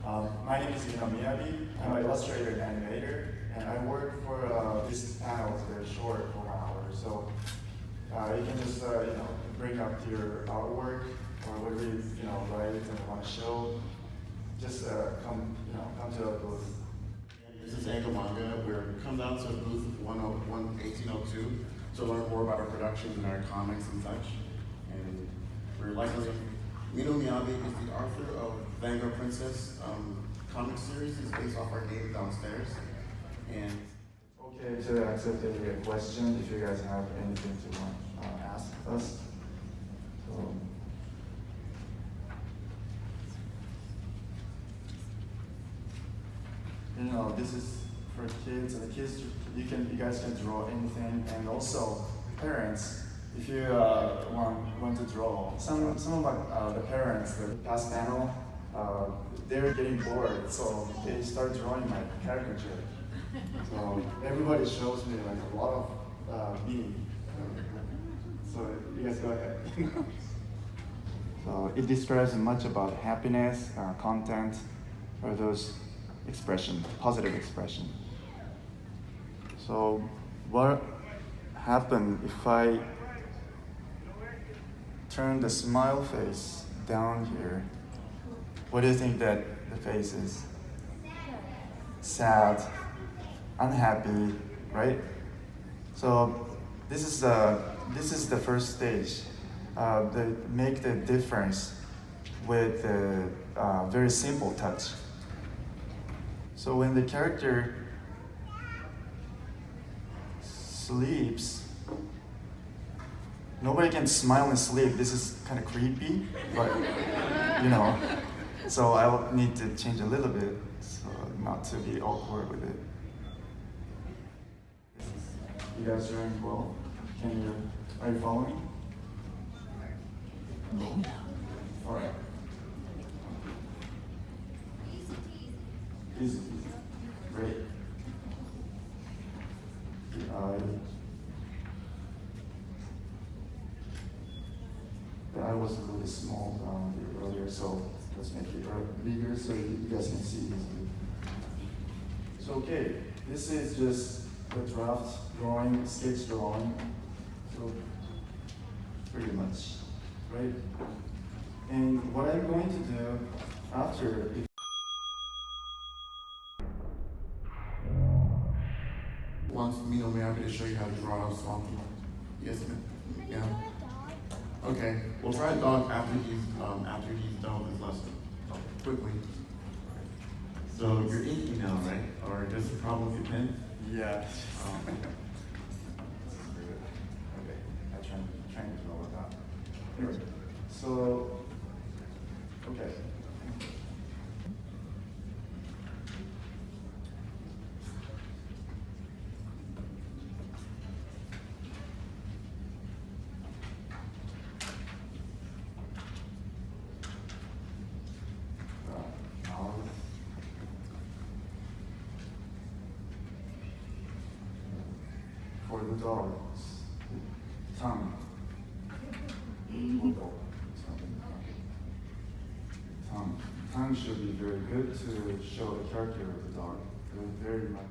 My name is Minomiyabi. I'm an illustrator and animator, and I work for this panel. It's very short, for 1 hour. So you can just bring up your artwork or whatever you write and want to show. Just come to a booth. This is Manga. We're come down to booth 1802 to learn more about our productions and our comics and such. And we're likely Minomiyabi is the author of Vanguard Princess comic series. It's based off our game downstairs. And okay to accept any question if you guys have anything to ask us. So, this is for kids, and the kids, you guys can draw anything, and also parents, if you want to draw. Some of the parents, the past panel, they're getting bored, so they start drawing my caricature. So everybody shows me like a lot of me. So you guys go ahead. So it describes much about happiness, content, or those expression, positive expression. So what happened if I turn the smile face down here? What do you think that the face is? Sad, unhappy, right? So this is the first stage. They make the difference with a very simple touch. So when the character sleeps, nobody can smile and sleep. This is kind of creepy, but so I'll need to change a little bit so not to be awkward with it. You guys doing well? Are you following? All right. Easy. Great. The eye was a little bit small earlier, so let's make it bigger so you guys can see easily. So okay, this is just a draft drawing, sketch drawing. So pretty much, right? And what I'm going to do after, wants Minomiyabi to show you how to draw a song. Yes, ma'am. Yeah. Okay. We'll try a dog after he's done with his lesson. Quickly. So you're inking now, right? Or just a problem with your pen? yeah. Okay, I'm trying to draw with that. Anyway, so okay. For the dogs, tongue. Tongue should be very good to show the character of the dog. Very much.